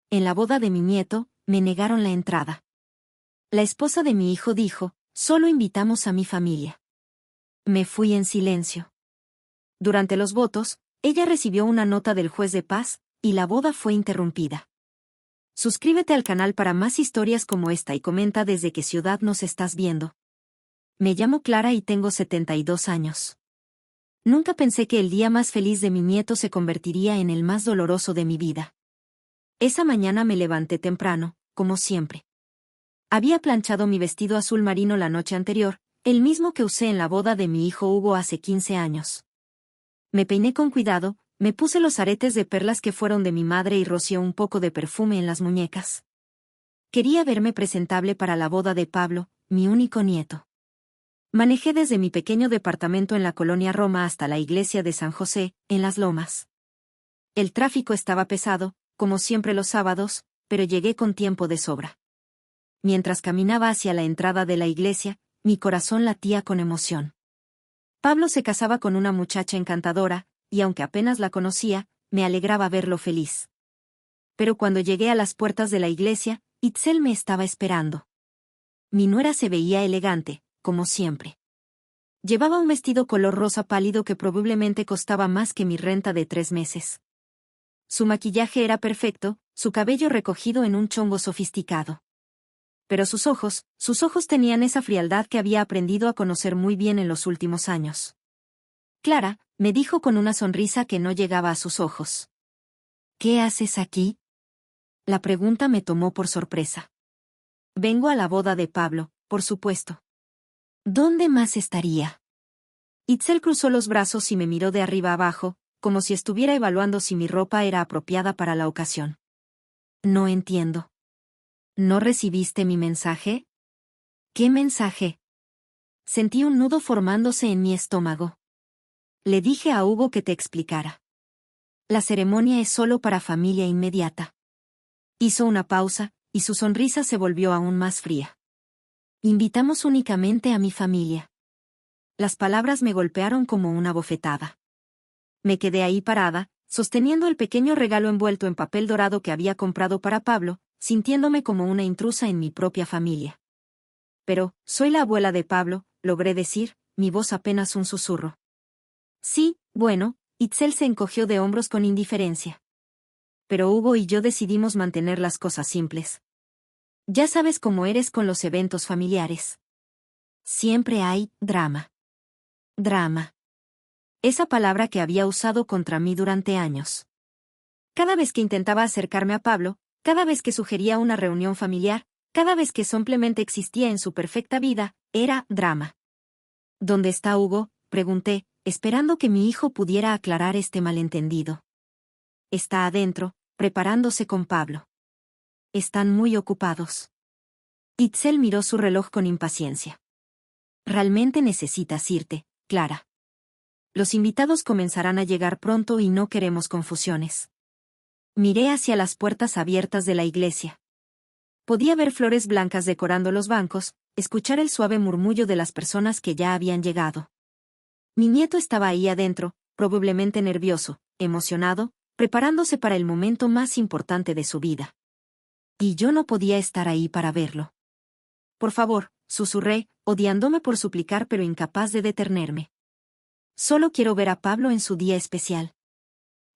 en la boda de mi nieto, me negaron la entrada. La esposa de mi hijo dijo, solo invitamos a mi familia. Me fui en silencio. Durante los votos, ella recibió una nota del juez de paz, y la boda fue interrumpida. Suscríbete al canal para más historias como esta y comenta desde qué ciudad nos estás viendo. Me llamo Clara y tengo 72 años. Nunca pensé que el día más feliz de mi nieto se convertiría en el más doloroso de mi vida. Esa mañana me levanté temprano, como siempre. Había planchado mi vestido azul marino la noche anterior, el mismo que usé en la boda de mi hijo Hugo hace 15 años. Me peiné con cuidado, me puse los aretes de perlas que fueron de mi madre y rocié un poco de perfume en las muñecas. Quería verme presentable para la boda de Pablo, mi único nieto. Manejé desde mi pequeño departamento en la colonia Roma hasta la iglesia de San José, en Las Lomas. El tráfico estaba pesado, como siempre los sábados, pero llegué con tiempo de sobra. Mientras caminaba hacia la entrada de la iglesia, mi corazón latía con emoción. Pablo se casaba con una muchacha encantadora, y aunque apenas la conocía, me alegraba verlo feliz. Pero cuando llegué a las puertas de la iglesia, Itzel me estaba esperando. Mi nuera se veía elegante, como siempre. Llevaba un vestido color rosa pálido que probablemente costaba más que mi renta de 3 meses. Su maquillaje era perfecto, su cabello recogido en un chongo sofisticado. Pero sus ojos tenían esa frialdad que había aprendido a conocer muy bien en los últimos años. Clara, me dijo con una sonrisa que no llegaba a sus ojos. ¿Qué haces aquí? La pregunta me tomó por sorpresa. Vengo a la boda de Pablo, por supuesto. ¿Dónde más estaría? Itzel cruzó los brazos y me miró de arriba abajo, como si estuviera evaluando si mi ropa era apropiada para la ocasión. No entiendo. ¿No recibiste mi mensaje? ¿Qué mensaje? Sentí un nudo formándose en mi estómago. Le dije a Hugo que te explicara. La ceremonia es solo para familia inmediata. Hizo una pausa, y su sonrisa se volvió aún más fría. Invitamos únicamente a mi familia. Las palabras me golpearon como una bofetada. Me quedé ahí parada, sosteniendo el pequeño regalo envuelto en papel dorado que había comprado para Pablo, sintiéndome como una intrusa en mi propia familia. Pero, soy la abuela de Pablo, logré decir, mi voz apenas un susurro. Sí, bueno, Itzel se encogió de hombros con indiferencia. Pero Hugo y yo decidimos mantener las cosas simples. Ya sabes cómo eres con los eventos familiares. Siempre hay drama. Drama. Esa palabra que había usado contra mí durante años. Cada vez que intentaba acercarme a Pablo, cada vez que sugería una reunión familiar, cada vez que simplemente existía en su perfecta vida, era drama. ¿Dónde está Hugo?, pregunté, esperando que mi hijo pudiera aclarar este malentendido. Está adentro, preparándose con Pablo. Están muy ocupados. Itzel miró su reloj con impaciencia. Realmente necesitas irte, Clara. Los invitados comenzarán a llegar pronto y no queremos confusiones. Miré hacia las puertas abiertas de la iglesia. Podía ver flores blancas decorando los bancos, escuchar el suave murmullo de las personas que ya habían llegado. Mi nieto estaba ahí adentro, probablemente nervioso, emocionado, preparándose para el momento más importante de su vida. Y yo no podía estar ahí para verlo. Por favor, susurré, odiándome por suplicar pero incapaz de detenerme. Solo quiero ver a Pablo en su día especial.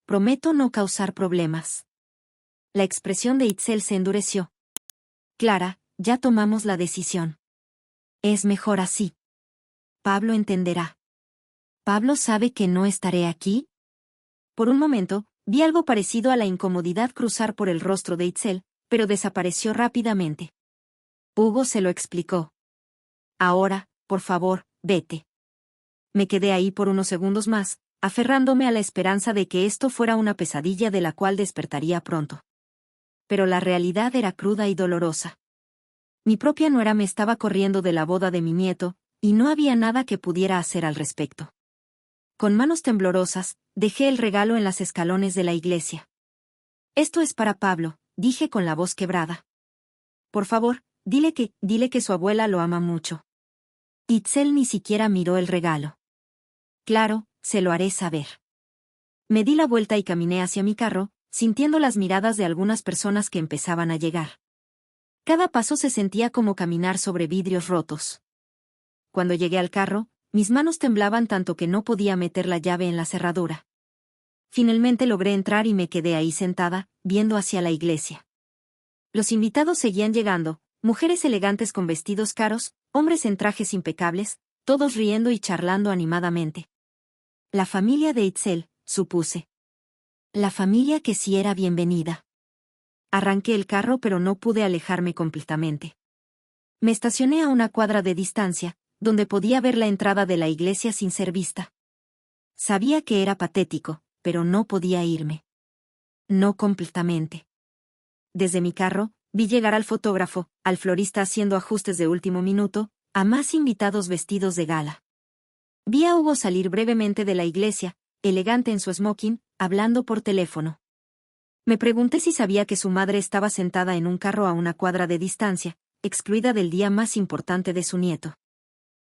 Prometo no causar problemas. La expresión de Itzel se endureció. Clara, ya tomamos la decisión. Es mejor así. Pablo entenderá. ¿Pablo sabe que no estaré aquí? Por un momento, vi algo parecido a la incomodidad cruzar por el rostro de Itzel, pero desapareció rápidamente. Hugo se lo explicó. Ahora, por favor, vete. Me quedé ahí por unos segundos más, aferrándome a la esperanza de que esto fuera una pesadilla de la cual despertaría pronto. Pero la realidad era cruda y dolorosa. Mi propia nuera me estaba corriendo de la boda de mi nieto, y no había nada que pudiera hacer al respecto. Con manos temblorosas, dejé el regalo en los escalones de la iglesia. Esto es para Pablo, dije con la voz quebrada. Por favor, dile que su abuela lo ama mucho. Itzel ni siquiera miró el regalo. Claro, se lo haré saber. Me di la vuelta y caminé hacia mi carro, sintiendo las miradas de algunas personas que empezaban a llegar. Cada paso se sentía como caminar sobre vidrios rotos. Cuando llegué al carro, mis manos temblaban tanto que no podía meter la llave en la cerradura. Finalmente logré entrar y me quedé ahí sentada, viendo hacia la iglesia. Los invitados seguían llegando, mujeres elegantes con vestidos caros, hombres en trajes impecables, todos riendo y charlando animadamente. La familia de Itzel, supuse. La familia que sí era bienvenida. Arranqué el carro pero no pude alejarme completamente. Me estacioné a una cuadra de distancia, donde podía ver la entrada de la iglesia sin ser vista. Sabía que era patético, pero no podía irme. No completamente. Desde mi carro, vi llegar al fotógrafo, al florista haciendo ajustes de último minuto, a más invitados vestidos de gala. Vi a Hugo salir brevemente de la iglesia, elegante en su smoking, hablando por teléfono. Me pregunté si sabía que su madre estaba sentada en un carro a una cuadra de distancia, excluida del día más importante de su nieto.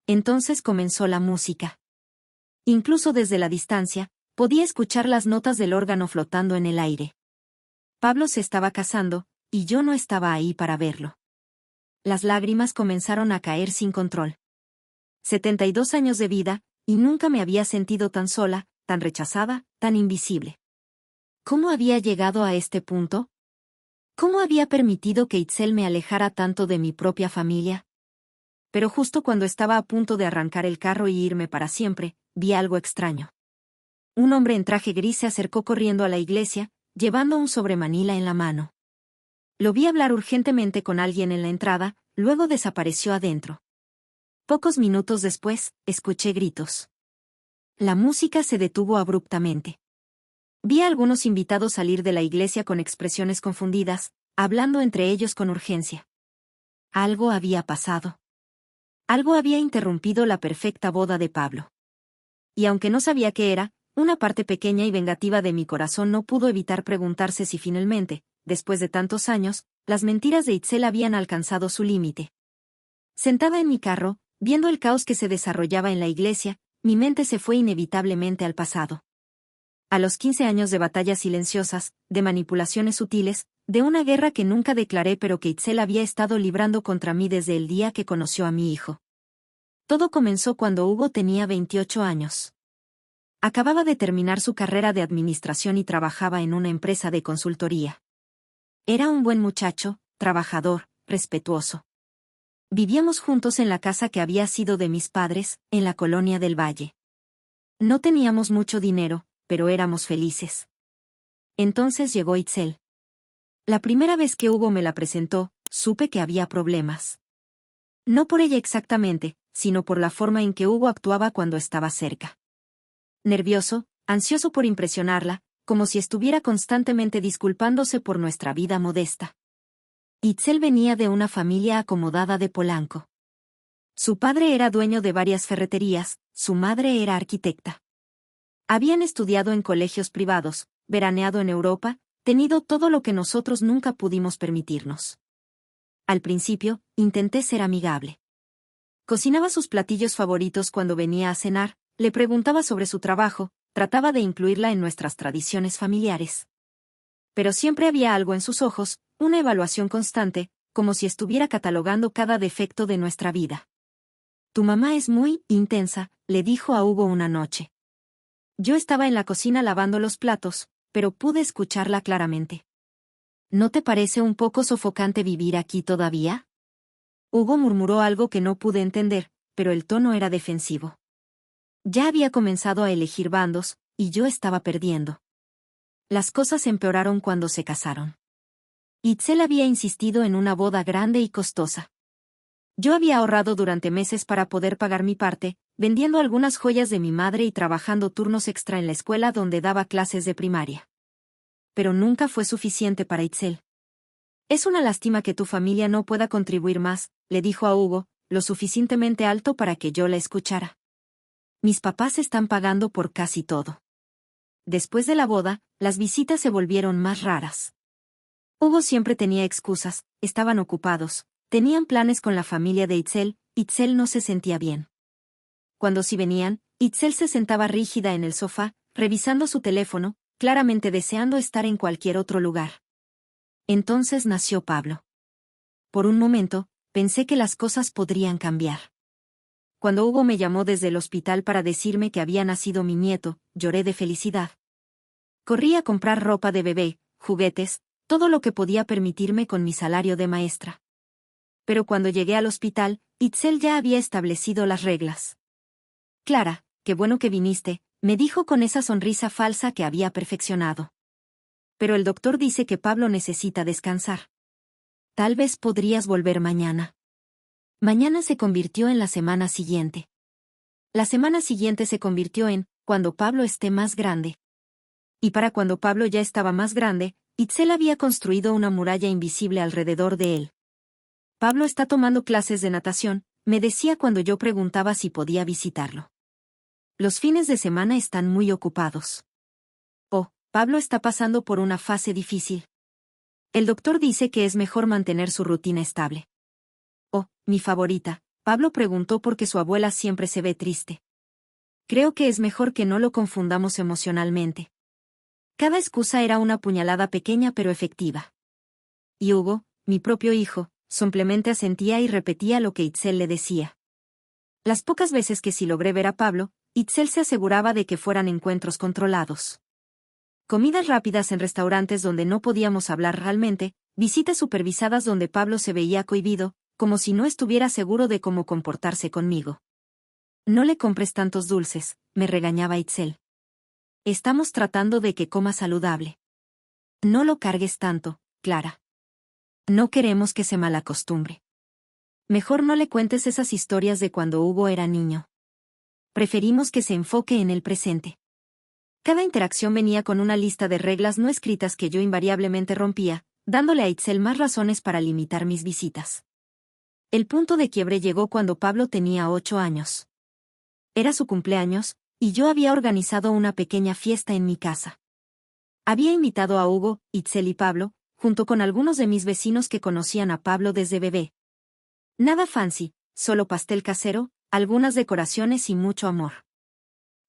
Entonces comenzó la música. Incluso desde la distancia, podía escuchar las notas del órgano flotando en el aire. Pablo se estaba casando, y yo no estaba ahí para verlo. Las lágrimas comenzaron a caer sin control. 72 años de vida, y nunca me había sentido tan sola, tan rechazada, tan invisible. ¿Cómo había llegado a este punto? ¿Cómo había permitido que Itzel me alejara tanto de mi propia familia? Pero justo cuando estaba a punto de arrancar el carro y irme para siempre, vi algo extraño. Un hombre en traje gris se acercó corriendo a la iglesia, llevando un sobremanila en la mano. Lo vi hablar urgentemente con alguien en la entrada, luego desapareció adentro. Pocos minutos después, escuché gritos. La música se detuvo abruptamente. Vi a algunos invitados salir de la iglesia con expresiones confundidas, hablando entre ellos con urgencia. Algo había pasado. Algo había interrumpido la perfecta boda de Pablo. Y aunque no sabía qué era, una parte pequeña y vengativa de mi corazón no pudo evitar preguntarse si finalmente, después de tantos años, las mentiras de Itzel habían alcanzado su límite. Sentada en mi carro, viendo el caos que se desarrollaba en la iglesia, mi mente se fue inevitablemente al pasado. A los 15 años de batallas silenciosas, de manipulaciones sutiles, de una guerra que nunca declaré pero que Itzel había estado librando contra mí desde el día que conoció a mi hijo. Todo comenzó cuando Hugo tenía 28 años. Acababa de terminar su carrera de administración y trabajaba en una empresa de consultoría. Era un buen muchacho, trabajador, respetuoso. Vivíamos juntos en la casa que había sido de mis padres, en la colonia del Valle. No teníamos mucho dinero, pero éramos felices. Entonces llegó Itzel. La primera vez que Hugo me la presentó, supe que había problemas. No por ella exactamente, sino por la forma en que Hugo actuaba cuando estaba cerca. Nervioso, ansioso por impresionarla, como si estuviera constantemente disculpándose por nuestra vida modesta. Itzel venía de una familia acomodada de Polanco. Su padre era dueño de varias ferreterías, su madre era arquitecta. Habían estudiado en colegios privados, veraneado en Europa, tenido todo lo que nosotros nunca pudimos permitirnos. Al principio, intenté ser amigable. Cocinaba sus platillos favoritos cuando venía a cenar, le preguntaba sobre su trabajo, trataba de incluirla en nuestras tradiciones familiares. Pero siempre había algo en sus ojos, una evaluación constante, como si estuviera catalogando cada defecto de nuestra vida. Tu mamá es muy intensa, le dijo a Hugo una noche. Yo estaba en la cocina lavando los platos, pero pude escucharla claramente. ¿No te parece un poco sofocante vivir aquí todavía? Hugo murmuró algo que no pude entender, pero el tono era defensivo. Ya había comenzado a elegir bandos, y yo estaba perdiendo. Las cosas empeoraron cuando se casaron. Itzel había insistido en una boda grande y costosa. Yo había ahorrado durante meses para poder pagar mi parte, vendiendo algunas joyas de mi madre y trabajando turnos extra en la escuela donde daba clases de primaria. Pero nunca fue suficiente para Itzel. Es una lástima que tu familia no pueda contribuir más, le dijo a Hugo, lo suficientemente alto para que yo la escuchara. Mis papás están pagando por casi todo. Después de la boda, las visitas se volvieron más raras. Hugo siempre tenía excusas, estaban ocupados, tenían planes con la familia de Itzel, Itzel no se sentía bien. Cuando sí venían, Itzel se sentaba rígida en el sofá, revisando su teléfono, claramente deseando estar en cualquier otro lugar. Entonces nació Pablo. Por un momento, pensé que las cosas podrían cambiar. Cuando Hugo me llamó desde el hospital para decirme que había nacido mi nieto, lloré de felicidad. Corrí a comprar ropa de bebé, juguetes, todo lo que podía permitirme con mi salario de maestra. Pero cuando llegué al hospital, Itzel ya había establecido las reglas. Clara, qué bueno que viniste, me dijo con esa sonrisa falsa que había perfeccionado. Pero el doctor dice que Pablo necesita descansar. Tal vez podrías volver mañana. Mañana se convirtió en la semana siguiente. La semana siguiente se convirtió en, cuando Pablo esté más grande. Y para cuando Pablo ya estaba más grande, Itzel había construido una muralla invisible alrededor de él. Pablo está tomando clases de natación, me decía cuando yo preguntaba si podía visitarlo. Los fines de semana están muy ocupados. Oh, Pablo está pasando por una fase difícil. El doctor dice que es mejor mantener su rutina estable. Oh, mi favorita, Pablo preguntó porque su abuela siempre se ve triste. Creo que es mejor que no lo confundamos emocionalmente. Cada excusa era una puñalada pequeña pero efectiva. Y Hugo, mi propio hijo, simplemente asentía y repetía lo que Itzel le decía. Las pocas veces que sí logré ver a Pablo, Itzel se aseguraba de que fueran encuentros controlados. Comidas rápidas en restaurantes donde no podíamos hablar realmente, visitas supervisadas donde Pablo se veía cohibido, como si no estuviera seguro de cómo comportarse conmigo. No le compres tantos dulces, me regañaba Itzel. Estamos tratando de que coma saludable. No lo cargues tanto, Clara. No queremos que se malacostumbre. Mejor no le cuentes esas historias de cuando Hugo era niño. Preferimos que se enfoque en el presente. Cada interacción venía con una lista de reglas no escritas que yo invariablemente rompía, dándole a Itzel más razones para limitar mis visitas. El punto de quiebre llegó cuando Pablo tenía 8 años. Era su cumpleaños, y yo había organizado una pequeña fiesta en mi casa. Había invitado a Hugo, Itzel y Pablo, junto con algunos de mis vecinos que conocían a Pablo desde bebé. Nada fancy, solo pastel casero, algunas decoraciones y mucho amor.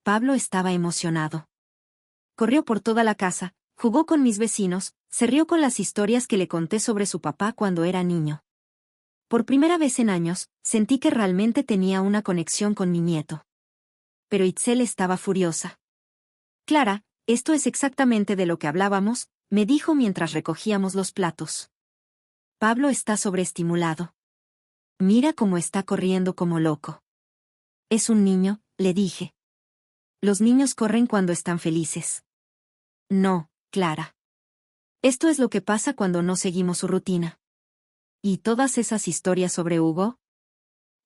Pablo estaba emocionado. Corrió por toda la casa, jugó con mis vecinos, se rió con las historias que le conté sobre su papá cuando era niño. Por primera vez en años, sentí que realmente tenía una conexión con mi nieto. Pero Itzel estaba furiosa. Clara, esto es exactamente de lo que hablábamos, me dijo mientras recogíamos los platos. Pablo está sobreestimulado. Mira cómo está corriendo como loco. Es un niño, le dije. Los niños corren cuando están felices. No, Clara. Esto es lo que pasa cuando no seguimos su rutina. ¿Y todas esas historias sobre Hugo?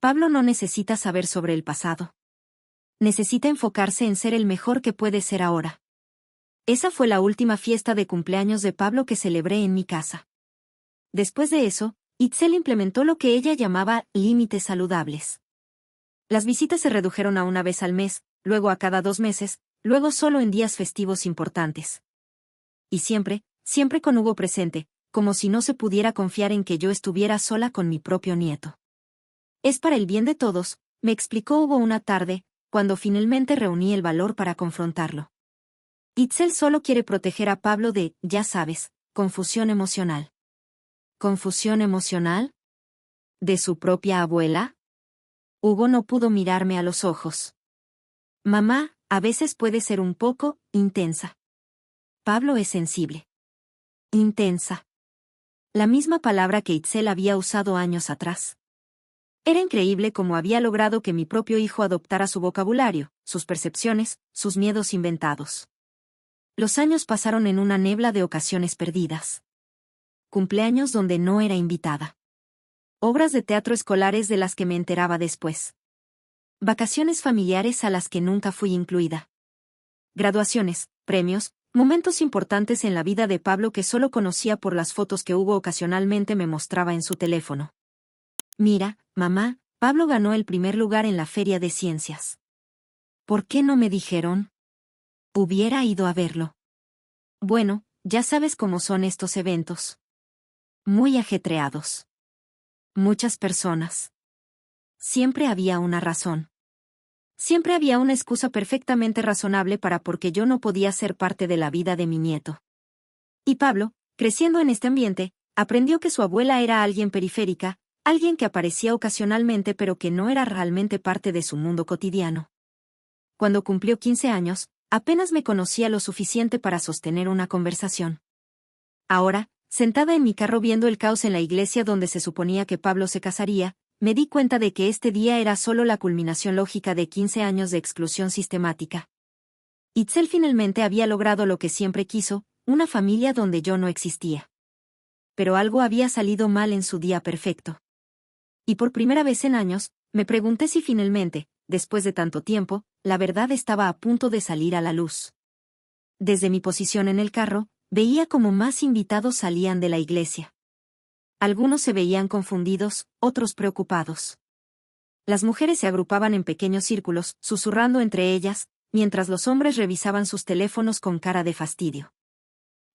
Pablo no necesita saber sobre el pasado. Necesita enfocarse en ser el mejor que puede ser ahora. Esa fue la última fiesta de cumpleaños de Pablo que celebré en mi casa. Después de eso, Itzel implementó lo que ella llamaba límites saludables. Las visitas se redujeron a una vez al mes, luego a cada 2 meses, luego solo en días festivos importantes. Y siempre, siempre con Hugo presente, como si no se pudiera confiar en que yo estuviera sola con mi propio nieto. Es para el bien de todos, me explicó Hugo una tarde, cuando finalmente reuní el valor para confrontarlo. Itzel solo quiere proteger a Pablo de, ya sabes, confusión emocional. ¿Confusión emocional? ¿De su propia abuela? Hugo no pudo mirarme a los ojos. Mamá, a veces puede ser un poco intensa. Pablo es sensible. Intensa. La misma palabra que Itzel había usado años atrás. Era increíble cómo había logrado que mi propio hijo adoptara su vocabulario, sus percepciones, sus miedos inventados. Los años pasaron en una niebla de ocasiones perdidas. Cumpleaños donde no era invitada. Obras de teatro escolares de las que me enteraba después. Vacaciones familiares a las que nunca fui incluida. Graduaciones, premios, momentos importantes en la vida de Pablo que solo conocía por las fotos que Hugo ocasionalmente me mostraba en su teléfono. Mira, mamá, Pablo ganó el primer lugar en la Feria de Ciencias. ¿Por qué no me dijeron? Hubiera ido a verlo. Bueno, ya sabes cómo son estos eventos. Muy ajetreados. Muchas personas. Siempre había una razón. Siempre había una excusa perfectamente razonable para por qué yo no podía ser parte de la vida de mi nieto. Y Pablo, creciendo en este ambiente, aprendió que su abuela era alguien periférica, alguien que aparecía ocasionalmente pero que no era realmente parte de su mundo cotidiano. Cuando cumplió 15 años, apenas me conocía lo suficiente para sostener una conversación. Ahora, sentada en mi carro viendo el caos en la iglesia donde se suponía que Pablo se casaría, me di cuenta de que este día era solo la culminación lógica de 15 años de exclusión sistemática. Itzel finalmente había logrado lo que siempre quiso, una familia donde yo no existía. Pero algo había salido mal en su día perfecto. Y por primera vez en años, me pregunté si finalmente, después de tanto tiempo, la verdad estaba a punto de salir a la luz. Desde mi posición en el carro, veía como más invitados salían de la iglesia. Algunos se veían confundidos, otros preocupados. Las mujeres se agrupaban en pequeños círculos, susurrando entre ellas, mientras los hombres revisaban sus teléfonos con cara de fastidio.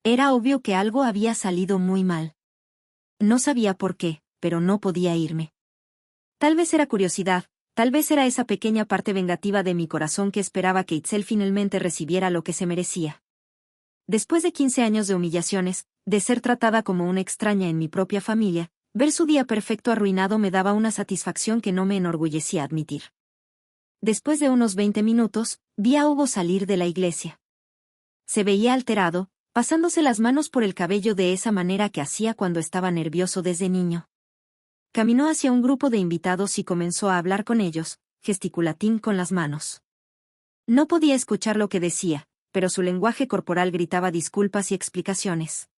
Era obvio que algo había salido muy mal. No sabía por qué, pero no podía irme. Tal vez era curiosidad, tal vez era esa pequeña parte vengativa de mi corazón que esperaba que Itzel finalmente recibiera lo que se merecía. Después de 15 años de humillaciones, de ser tratada como una extraña en mi propia familia, ver su día perfecto arruinado me daba una satisfacción que no me enorgullecía admitir. Después de unos 20 minutos, vi a Hugo salir de la iglesia. Se veía alterado, pasándose las manos por el cabello de esa manera que hacía cuando estaba nervioso desde niño. Caminó hacia un grupo de invitados y comenzó a hablar con ellos, gesticulatín con las manos. No podía escuchar lo que decía, pero su lenguaje corporal gritaba disculpas y explicaciones.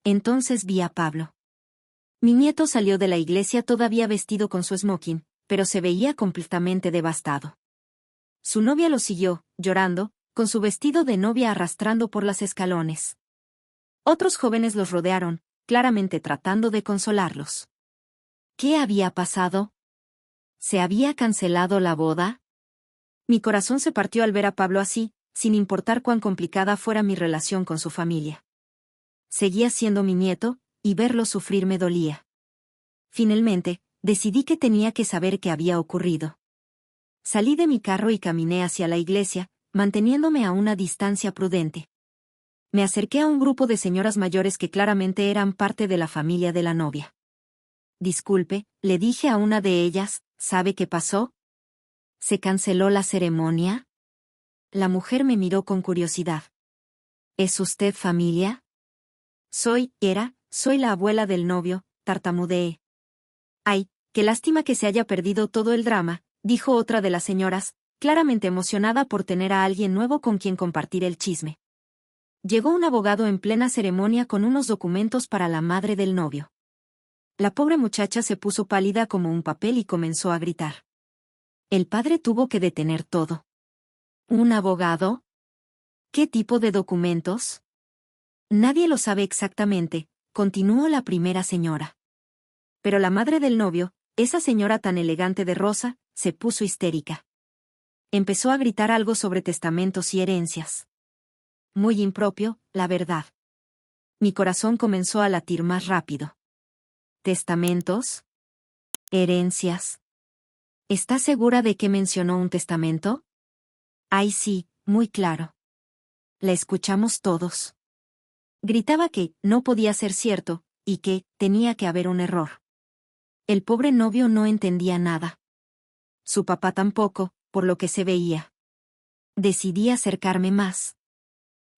Entonces vi a Pablo. Mi nieto salió de la iglesia todavía vestido con su smoking, pero se veía completamente devastado. Su novia lo siguió, llorando, con su vestido de novia arrastrando por las escalones. Otros jóvenes los rodearon, claramente tratando de consolarlos. ¿Qué había pasado? ¿Se había cancelado la boda? Mi corazón se partió al ver a Pablo así, sin importar cuán complicada fuera mi relación con su familia. Seguía siendo mi nieto, y verlo sufrir me dolía. Finalmente, decidí que tenía que saber qué había ocurrido. Salí de mi carro y caminé hacia la iglesia, manteniéndome a una distancia prudente. Me acerqué a un grupo de señoras mayores que claramente eran parte de la familia de la novia. Disculpe, le dije a una de ellas, ¿sabe qué pasó? ¿Se canceló la ceremonia? La mujer me miró con curiosidad. ¿Es usted familia? Soy la abuela del novio, tartamudeé. Ay, qué lástima que se haya perdido todo el drama, dijo otra de las señoras, claramente emocionada por tener a alguien nuevo con quien compartir el chisme. Llegó un abogado en plena ceremonia con unos documentos para la madre del novio. La pobre muchacha se puso pálida como un papel y comenzó a gritar. El padre tuvo que detener todo. ¿Un abogado? ¿Qué tipo de documentos? Nadie lo sabe exactamente, continuó la primera señora. Pero la madre del novio, esa señora tan elegante de rosa, se puso histérica. Empezó a gritar algo sobre testamentos y herencias. Muy impropio, la verdad. Mi corazón comenzó a latir más rápido. ¿Testamentos? ¿Herencias? ¿Está segura de que mencionó un testamento? Ay, sí, muy claro. La escuchamos todos. Gritaba que no podía ser cierto, y que tenía que haber un error. El pobre novio no entendía nada. Su papá tampoco, por lo que se veía. Decidí acercarme más.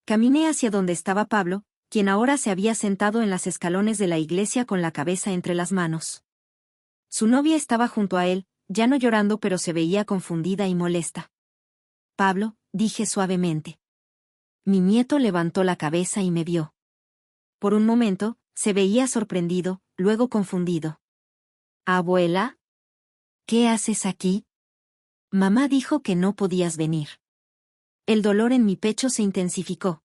Caminé hacia donde estaba Pablo, quien ahora se había sentado en las escalones de la iglesia con la cabeza entre las manos. Su novia estaba junto a él, ya no llorando pero se veía confundida y molesta. Pablo, dije suavemente. Mi nieto levantó la cabeza y me vio. Por un momento, se veía sorprendido, luego confundido. ¿Abuela? ¿Qué haces aquí? Mamá dijo que no podías venir. El dolor en mi pecho se intensificó.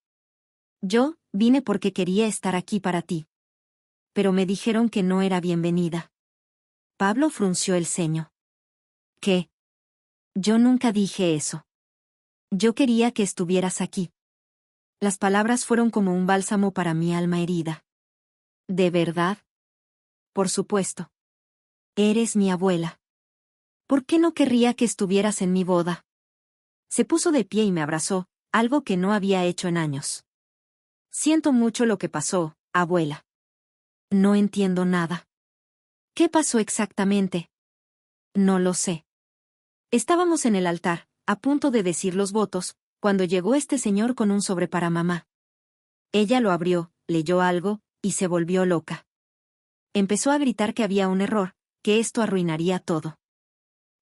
Yo, vine porque quería estar aquí para ti. Pero me dijeron que no era bienvenida. Pablo frunció el ceño. ¿Qué? Yo nunca dije eso. Yo quería que estuvieras aquí. Las palabras fueron como un bálsamo para mi alma herida. ¿De verdad? Por supuesto. Eres mi abuela. ¿Por qué no querría que estuvieras en mi boda? Se puso de pie y me abrazó, algo que no había hecho en años. Siento mucho lo que pasó, abuela. No entiendo nada. ¿Qué pasó exactamente? No lo sé. Estábamos en el altar, a punto de decir los votos, cuando llegó este señor con un sobre para mamá. Ella lo abrió, leyó algo, y se volvió loca. Empezó a gritar que había un error, que esto arruinaría todo.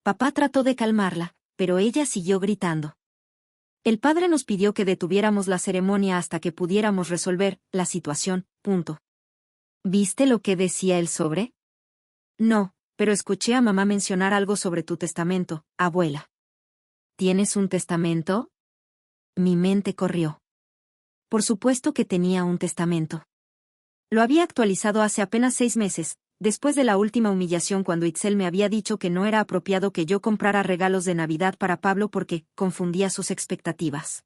Papá trató de calmarla, pero ella siguió gritando. El padre nos pidió que detuviéramos la ceremonia hasta que pudiéramos resolver la situación, punto. ¿Viste lo que decía el sobre? No, pero escuché a mamá mencionar algo sobre tu testamento, abuela. ¿Tienes un testamento? Mi mente corrió. Por supuesto que tenía un testamento. Lo había actualizado hace apenas 6 meses, después de la última humillación cuando Itzel me había dicho que no era apropiado que yo comprara regalos de Navidad para Pablo porque confundía sus expectativas.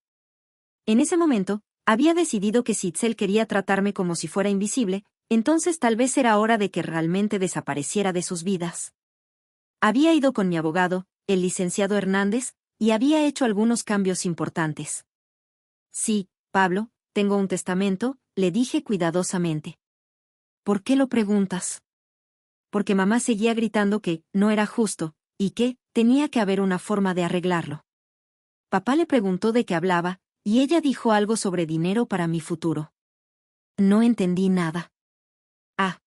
En ese momento, había decidido que si Itzel quería tratarme como si fuera invisible, entonces tal vez era hora de que realmente desapareciera de sus vidas. Había ido con mi abogado, el licenciado Hernández, y había hecho algunos cambios importantes. Sí, Pablo, tengo un testamento, le dije cuidadosamente. ¿Por qué lo preguntas? Porque mamá seguía gritando que no era justo, y que tenía que haber una forma de arreglarlo. Papá le preguntó de qué hablaba, y ella dijo algo sobre dinero para mi futuro. No entendí nada. Ah.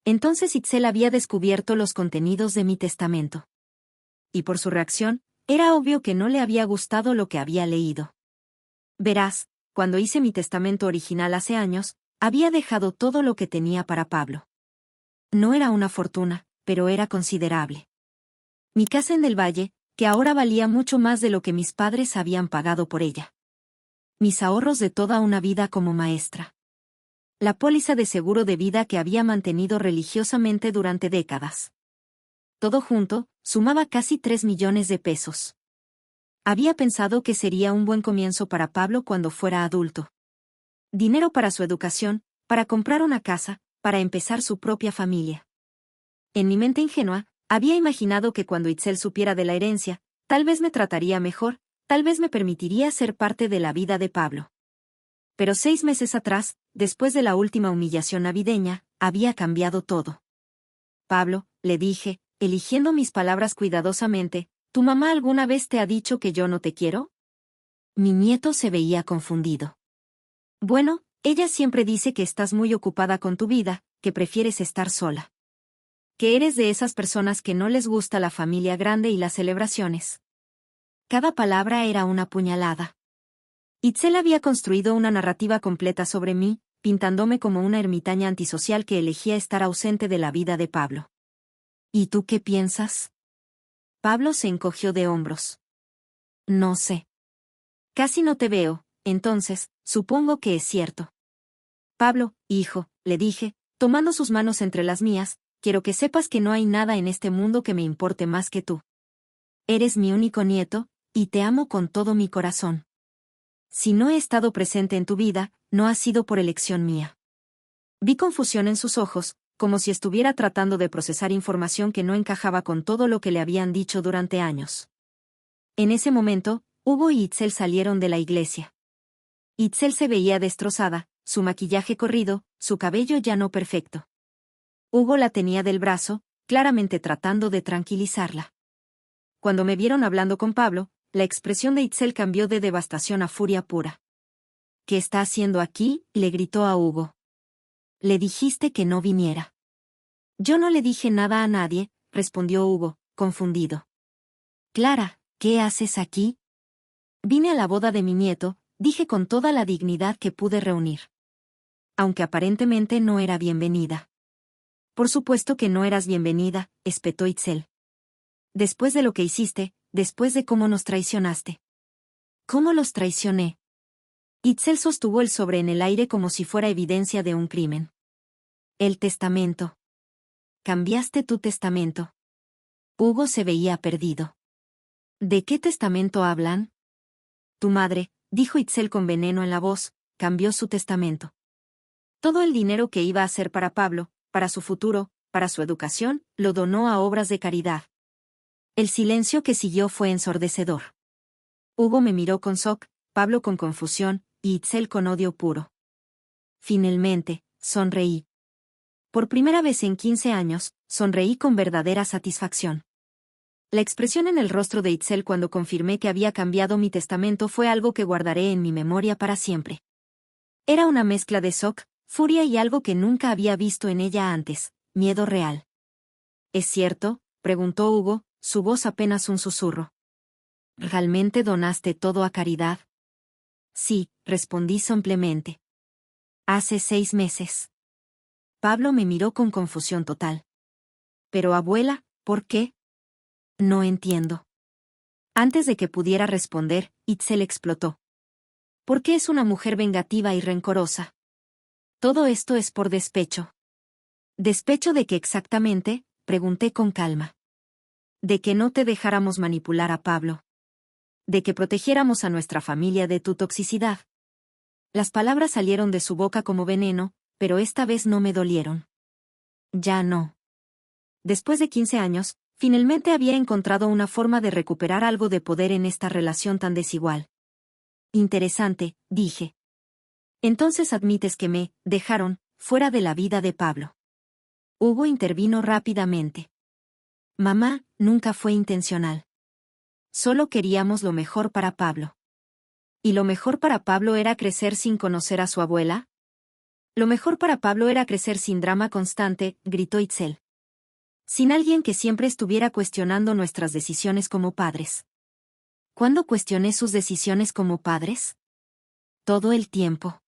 Entonces Itzel había descubierto los contenidos de mi testamento. Y por su reacción, era obvio que no le había gustado lo que había leído. Verás, cuando hice mi testamento original hace años, había dejado todo lo que tenía para Pablo. No era una fortuna, pero era considerable. Mi casa en Del Valle, que ahora valía mucho más de lo que mis padres habían pagado por ella. Mis ahorros de toda una vida como maestra. La póliza de seguro de vida que había mantenido religiosamente durante décadas. Todo junto, sumaba casi 3 millones de pesos. Había pensado que sería un buen comienzo para Pablo cuando fuera adulto. Dinero para su educación, para comprar una casa, para empezar su propia familia. En mi mente ingenua, había imaginado que cuando Itzel supiera de la herencia, tal vez me trataría mejor, tal vez me permitiría ser parte de la vida de Pablo. Pero 6 meses atrás, después de la última humillación navideña, había cambiado todo. Pablo, le dije, eligiendo mis palabras cuidadosamente, ¿tu mamá alguna vez te ha dicho que yo no te quiero? Mi nieto se veía confundido. Bueno, ella siempre dice que estás muy ocupada con tu vida, que prefieres estar sola. Que eres de esas personas que no les gusta la familia grande y las celebraciones. Cada palabra era una puñalada. Itzel había construido una narrativa completa sobre mí, pintándome como una ermitaña antisocial que elegía estar ausente de la vida de Pablo. ¿Y tú qué piensas? Pablo se encogió de hombros. No sé. Casi no te veo, entonces, supongo que es cierto. Pablo, hijo, le dije, tomando sus manos entre las mías, quiero que sepas que no hay nada en este mundo que me importe más que tú. Eres mi único nieto, y te amo con todo mi corazón. Si no he estado presente en tu vida, no ha sido por elección mía. Vi confusión en sus ojos, como si estuviera tratando de procesar información que no encajaba con todo lo que le habían dicho durante años. En ese momento, Hugo y Itzel salieron de la iglesia. Itzel se veía destrozada, su maquillaje corrido, su cabello ya no perfecto. Hugo la tenía del brazo, claramente tratando de tranquilizarla. Cuando me vieron hablando con Pablo, la expresión de Itzel cambió de devastación a furia pura. ¿Qué está haciendo aquí?, le gritó a Hugo. Le dijiste que no viniera. Yo no le dije nada a nadie, respondió Hugo, confundido. Clara, ¿qué haces aquí? Vine a la boda de mi nieto, dije con toda la dignidad que pude reunir. Aunque aparentemente no era bienvenida. Por supuesto que no eras bienvenida, espetó Itzel. Después de lo que hiciste, después de cómo nos traicionaste. ¿Cómo los traicioné? Itzel sostuvo el sobre en el aire como si fuera evidencia de un crimen. El testamento. Cambiaste tu testamento. Hugo se veía perdido. ¿De qué testamento hablan? Tu madre, dijo Itzel con veneno en la voz, cambió su testamento. Todo el dinero que iba a ser para Pablo, para su futuro, para su educación, lo donó a obras de caridad. El silencio que siguió fue ensordecedor. Hugo me miró con shock, Pablo con confusión, y Itzel con odio puro. Finalmente, sonreí. Por primera vez en 15 años, sonreí con verdadera satisfacción. La expresión en el rostro de Itzel cuando confirmé que había cambiado mi testamento fue algo que guardaré en mi memoria para siempre. Era una mezcla de shock, furia y algo que nunca había visto en ella antes, miedo real. ¿Es cierto?, preguntó Hugo, su voz apenas un susurro. ¿Realmente donaste todo a caridad? Sí, respondí simplemente. Hace 6 meses. Pablo me miró con confusión total. Pero abuela, ¿por qué? No entiendo. Antes de que pudiera responder, Itzel explotó. ¿Por qué es una mujer vengativa y rencorosa? Todo esto es por despecho. ¿Despecho de qué exactamente?, pregunté con calma. De que no te dejáramos manipular a Pablo. De que protegiéramos a nuestra familia de tu toxicidad. Las palabras salieron de su boca como veneno, pero esta vez no me dolieron. Ya no. Después de 15 años, finalmente había encontrado una forma de recuperar algo de poder en esta relación tan desigual. Interesante, dije. Entonces admites que me dejaron fuera de la vida de Pablo. Hugo intervino rápidamente. Mamá, nunca fue intencional. Solo queríamos lo mejor para Pablo. ¿Y lo mejor para Pablo era crecer sin conocer a su abuela? Lo mejor para Pablo era crecer sin drama constante, gritó Itzel. Sin alguien que siempre estuviera cuestionando nuestras decisiones como padres. ¿Cuándo cuestioné sus decisiones como padres? Todo el tiempo.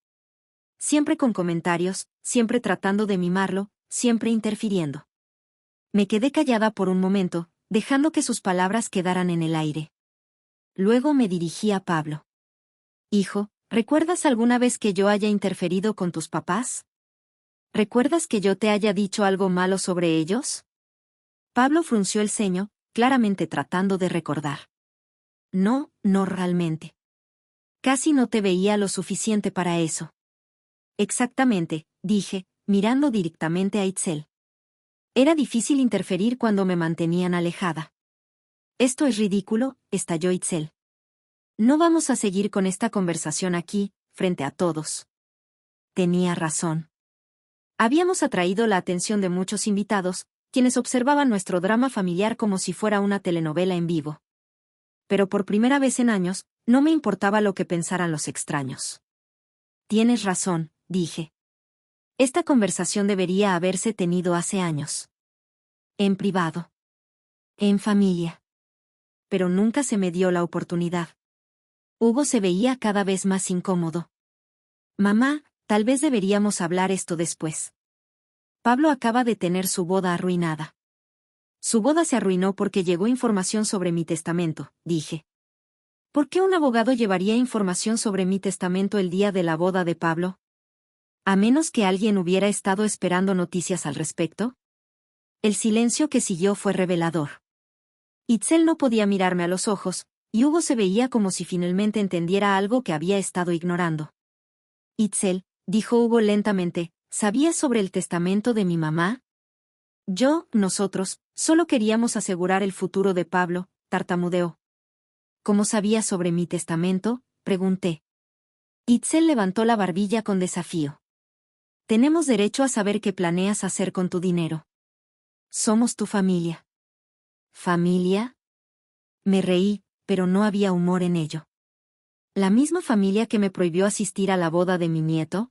Siempre con comentarios, siempre tratando de mimarlo, siempre interfiriendo. Me quedé callada por un momento, dejando que sus palabras quedaran en el aire. Luego me dirigí a Pablo. Hijo, ¿recuerdas alguna vez que yo haya interferido con tus papás? ¿Recuerdas que yo te haya dicho algo malo sobre ellos? Pablo frunció el ceño, claramente tratando de recordar. No, no realmente. Casi no te veía lo suficiente para eso. Exactamente, dije, mirando directamente a Itzel. Era difícil interferir cuando me mantenían alejada. Esto es ridículo, estalló Itzel. No vamos a seguir con esta conversación aquí, frente a todos. Tenía razón. Habíamos atraído la atención de muchos invitados, quienes observaban nuestro drama familiar como si fuera una telenovela en vivo. Pero por primera vez en años, no me importaba lo que pensaran los extraños. Tienes razón, dije. Esta conversación debería haberse tenido hace años. En privado. En familia. Pero nunca se me dio la oportunidad. Hugo se veía cada vez más incómodo. Mamá, tal vez deberíamos hablar esto después. Pablo acaba de tener su boda arruinada. Su boda se arruinó porque llegó información sobre mi testamento, dije. ¿Por qué un abogado llevaría información sobre mi testamento el día de la boda de Pablo? A menos que alguien hubiera estado esperando noticias al respecto. El silencio que siguió fue revelador. Itzel no podía mirarme a los ojos, y Hugo se veía como si finalmente entendiera algo que había estado ignorando. Itzel, dijo Hugo lentamente, ¿sabías sobre el testamento de mi mamá? Nosotros, solo queríamos asegurar el futuro de Pablo, tartamudeó. ¿Cómo sabías sobre mi testamento?, pregunté. Itzel levantó la barbilla con desafío. Tenemos derecho a saber qué planeas hacer con tu dinero. Somos tu familia. ¿Familia? Me reí, pero no había humor en ello. ¿La misma familia que me prohibió asistir a la boda de mi nieto?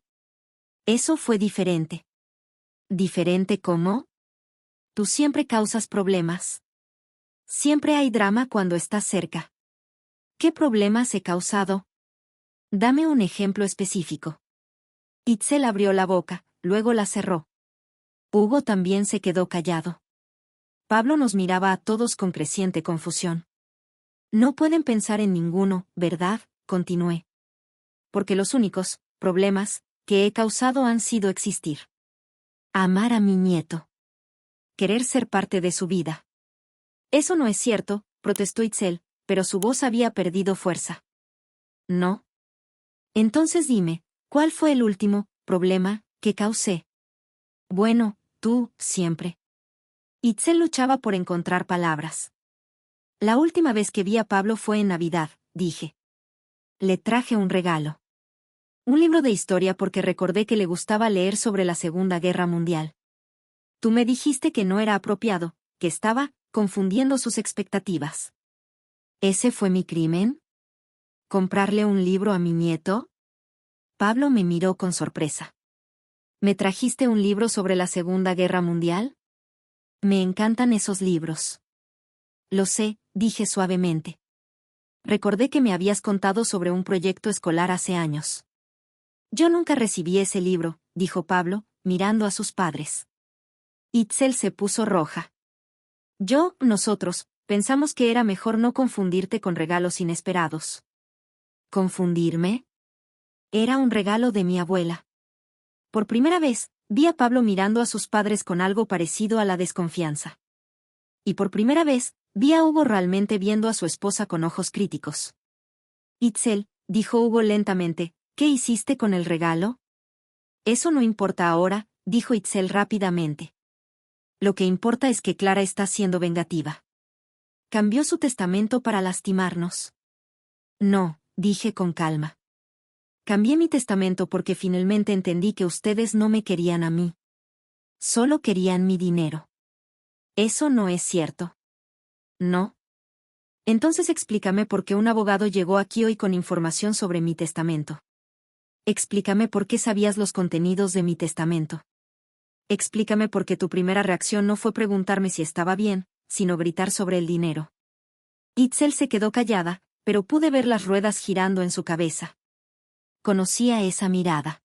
Eso fue diferente. ¿Diferente cómo? Tú siempre causas problemas. Siempre hay drama cuando estás cerca. ¿Qué problemas he causado? Dame un ejemplo específico. Itzel abrió la boca, luego la cerró. Hugo también se quedó callado. Pablo nos miraba a todos con creciente confusión. No pueden pensar en ninguno, ¿verdad?, continué. Porque los únicos problemas que he causado han sido existir. Amar a mi nieto. Querer ser parte de su vida. Eso no es cierto, protestó Itzel, pero su voz había perdido fuerza. ¿No? Entonces dime, ¿cuál fue el último problema que causé? Bueno, tú, siempre. Itzel luchaba por encontrar palabras. La última vez que vi a Pablo fue en Navidad, dije. Le traje un regalo. Un libro de historia porque recordé que le gustaba leer sobre la Segunda Guerra Mundial. Tú me dijiste que no era apropiado, que estaba confundiendo sus expectativas. ¿Ese fue mi crimen? ¿Comprarle un libro a mi nieto? Pablo me miró con sorpresa. ¿Me trajiste un libro sobre la Segunda Guerra Mundial? Me encantan esos libros. Lo sé, dije suavemente. Recordé que me habías contado sobre un proyecto escolar hace años. Yo nunca recibí ese libro, dijo Pablo, mirando a sus padres. Itzel se puso roja. Nosotros, pensamos que era mejor no confundirte con regalos inesperados. ¿Confundirme? Era un regalo de mi abuela. Por primera vez, vi a Pablo mirando a sus padres con algo parecido a la desconfianza. Y por primera vez, vi a Hugo realmente viendo a su esposa con ojos críticos. Itzel, dijo Hugo lentamente, ¿qué hiciste con el regalo? Eso no importa ahora, dijo Itzel rápidamente. Lo que importa es que Clara está siendo vengativa. Cambió su testamento para lastimarnos. No, dije con calma. Cambié mi testamento porque finalmente entendí que ustedes no me querían a mí. Solo querían mi dinero. Eso no es cierto. ¿No? Entonces explícame por qué un abogado llegó aquí hoy con información sobre mi testamento. Explícame por qué sabías los contenidos de mi testamento. Explícame por qué tu primera reacción no fue preguntarme si estaba bien, sino gritar sobre el dinero. Itzel se quedó callada, pero pude ver las ruedas girando en su cabeza. Conocía esa mirada.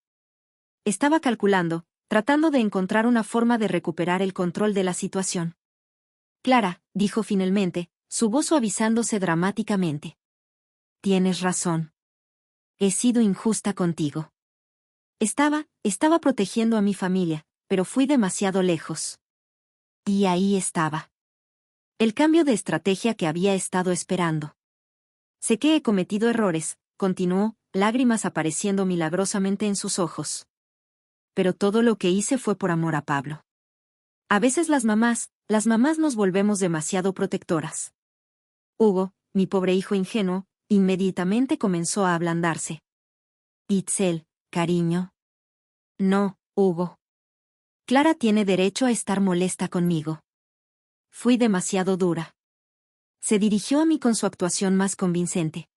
Estaba calculando, tratando de encontrar una forma de recuperar el control de la situación. Clara, dijo finalmente, su voz suavizándose dramáticamente. Tienes razón. He sido injusta contigo. Estaba protegiendo a mi familia, pero fui demasiado lejos. Y ahí estaba. El cambio de estrategia que había estado esperando. Sé que he cometido errores, continuó, lágrimas apareciendo milagrosamente en sus ojos. Pero todo lo que hice fue por amor a Pablo. A veces las mamás nos volvemos demasiado protectoras. Hugo, mi pobre hijo ingenuo, inmediatamente comenzó a ablandarse. Itzel, cariño. No, Hugo. Clara tiene derecho a estar molesta conmigo. Fui demasiado dura. Se dirigió a mí con su actuación más convincente.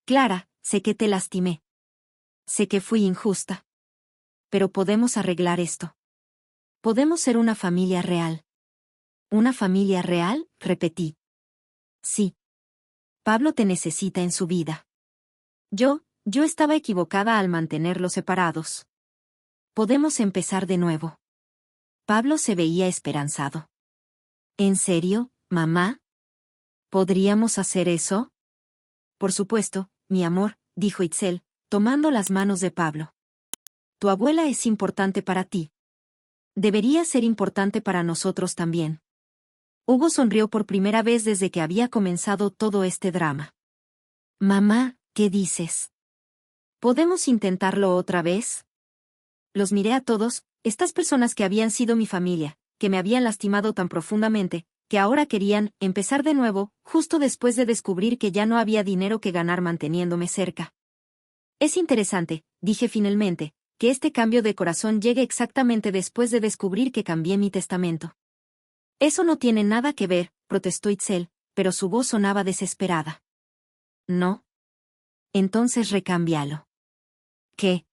Clara, sé que te lastimé. Sé que fui injusta. Pero podemos arreglar esto. Podemos ser una familia real. ¿Una familia real? Repetí. Sí. Pablo te necesita en su vida. Yo estaba equivocada al mantenerlos separados. Podemos empezar de nuevo. Pablo se veía esperanzado. ¿En serio, mamá? ¿Podríamos hacer eso? Por supuesto, mi amor, dijo Itzel, tomando las manos de Pablo. Tu abuela es importante para ti. Debería ser importante para nosotros también. Hugo sonrió por primera vez desde que había comenzado todo este drama. Mamá, ¿qué dices? ¿Podemos intentarlo otra vez? Los miré a todos, estas personas que habían sido mi familia, que me habían lastimado tan profundamente, que ahora querían empezar de nuevo, justo después de descubrir que ya no había dinero que ganar manteniéndome cerca. Es interesante, dije finalmente, que este cambio de corazón llegue exactamente después de descubrir que cambié mi testamento. Eso no tiene nada que ver, protestó Itzel, pero su voz sonaba desesperada. ¿No? Entonces recámbialo. ¿Qué?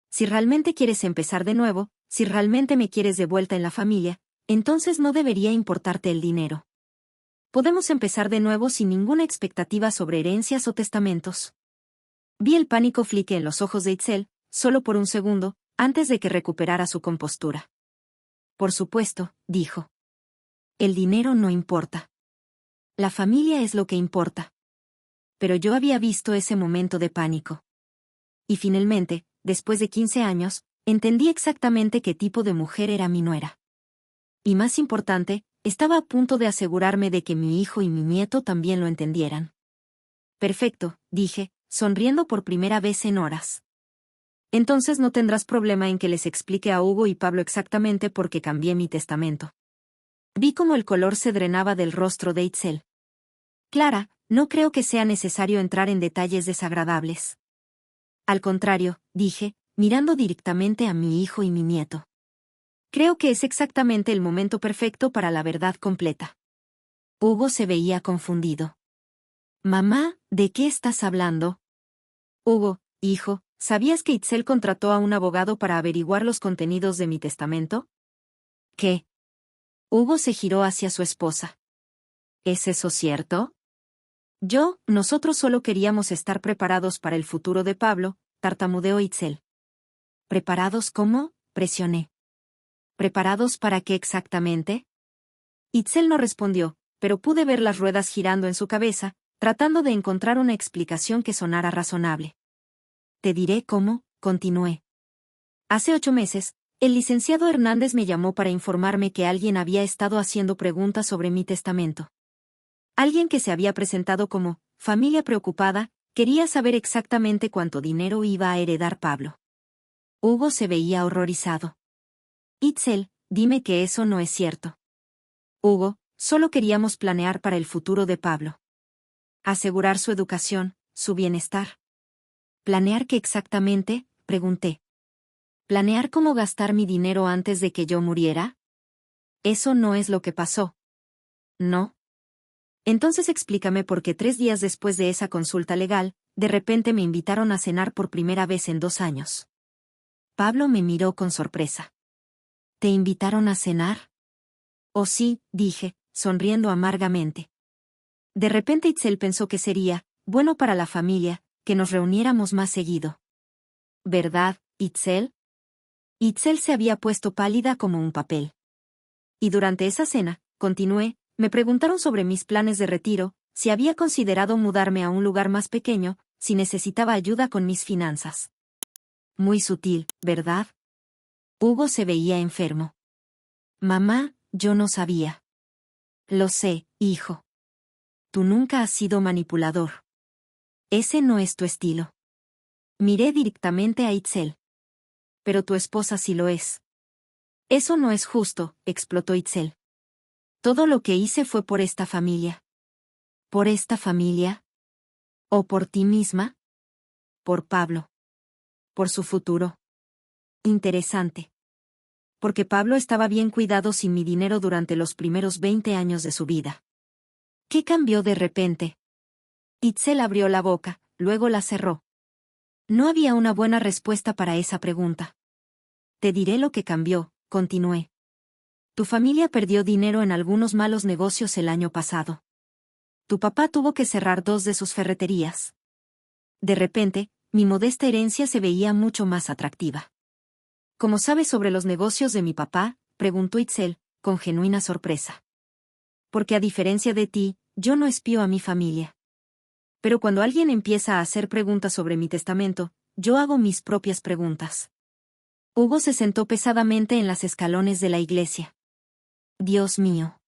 Si realmente quieres empezar de nuevo, si realmente me quieres de vuelta en la familia, entonces no debería importarte el dinero. Podemos empezar de nuevo sin ninguna expectativa sobre herencias o testamentos. Vi el pánico flique en los ojos de Itzel, solo por un segundo, antes de que recuperara su compostura. Por supuesto, dijo. El dinero no importa. La familia es lo que importa. Pero yo había visto ese momento de pánico. Y finalmente, después de 15 años, entendí exactamente qué tipo de mujer era mi nuera. Y más importante, estaba a punto de asegurarme de que mi hijo y mi nieto también lo entendieran. Perfecto, dije, sonriendo por primera vez en horas. Entonces no tendrás problema en que les explique a Hugo y Pablo exactamente por qué cambié mi testamento. Vi cómo el color se drenaba del rostro de Itzel. Clara, no creo que sea necesario entrar en detalles desagradables. Al contrario, dije, mirando directamente a mi hijo y mi nieto. Creo que es exactamente el momento perfecto para la verdad completa. Hugo se veía confundido. Mamá, ¿de qué estás hablando? Hugo, hijo, ¿sabías que Itzel contrató a un abogado para averiguar los contenidos de mi testamento? ¿Qué? Hugo se giró hacia su esposa. ¿Es eso cierto? Nosotros solo queríamos estar preparados para el futuro de Pablo, tartamudeó Itzel. ¿Preparados cómo? Presioné. ¿Preparados para qué exactamente? Itzel no respondió, pero pude ver las ruedas girando en su cabeza, tratando de encontrar una explicación que sonara razonable. Te diré cómo, continué. Hace 8 meses, el licenciado Hernández me llamó para informarme que alguien había estado haciendo preguntas sobre mi testamento. Alguien que se había presentado como familia preocupada, quería saber exactamente cuánto dinero iba a heredar Pablo. Hugo se veía horrorizado. Itzel, dime que eso no es cierto. Hugo, solo queríamos planear para el futuro de Pablo. Asegurar su educación, su bienestar. ¿Planear qué exactamente? Pregunté. ¿Planear cómo gastar mi dinero antes de que yo muriera? Eso no es lo que pasó. ¿No? Entonces explícame por qué 3 días después de esa consulta legal, de repente me invitaron a cenar por primera vez en 2 años. Pablo me miró con sorpresa. ¿Te invitaron a cenar? Oh sí, dije, sonriendo amargamente. De repente Itzel pensó que sería bueno para la familia que nos reuniéramos más seguido. ¿Verdad, Itzel? Itzel se había puesto pálida como un papel. Y durante esa cena, continué, me preguntaron sobre mis planes de retiro, si había considerado mudarme a un lugar más pequeño, si necesitaba ayuda con mis finanzas. Muy sutil, ¿verdad? Hugo se veía enfermo. Mamá, yo no sabía. Lo sé, hijo. Tú nunca has sido manipulador. Ese no es tu estilo. Miré directamente a Itzel. Pero tu esposa sí lo es. Eso no es justo, explotó Itzel. Todo lo que hice fue por esta familia. ¿Por esta familia? ¿O por ti misma? Por Pablo. Por su futuro. Interesante. Porque Pablo estaba bien cuidado sin mi dinero durante los primeros 20 años de su vida. ¿Qué cambió de repente? Itzel abrió la boca, luego la cerró. No había una buena respuesta para esa pregunta. Te diré lo que cambió, continué. Tu familia perdió dinero en algunos malos negocios el año pasado. Tu papá tuvo que cerrar 2 de sus ferreterías. De repente, mi modesta herencia se veía mucho más atractiva. ¿Cómo sabes sobre los negocios de mi papá?, preguntó Itzel, con genuina sorpresa. Porque a diferencia de ti, yo no espío a mi familia. Pero cuando alguien empieza a hacer preguntas sobre mi testamento, yo hago mis propias preguntas. Hugo se sentó pesadamente en los escalones de la iglesia. Dios mío.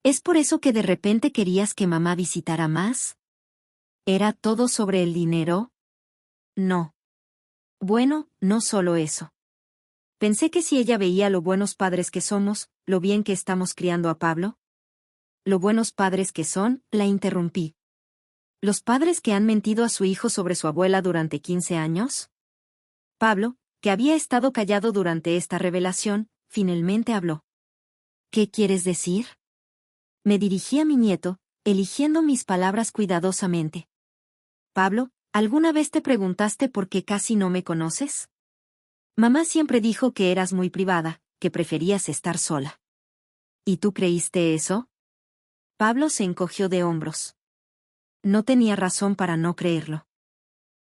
¿Es por eso que de repente querías que mamá visitara más? ¿Era todo sobre el dinero? No. Bueno, no solo eso. Pensé que si ella veía lo buenos padres que somos, lo bien que estamos criando a Pablo. Lo buenos padres que son, la interrumpí. ¿Los padres que han mentido a su hijo sobre su abuela durante 15 años? Pablo, que había estado callado durante esta revelación, finalmente habló. ¿Qué quieres decir? Me dirigí a mi nieto, eligiendo mis palabras cuidadosamente. Pablo, ¿alguna vez te preguntaste por qué casi no me conoces? Mamá siempre dijo que eras muy privada, que preferías estar sola. ¿Y tú creíste eso? Pablo se encogió de hombros. No tenía razón para no creerlo.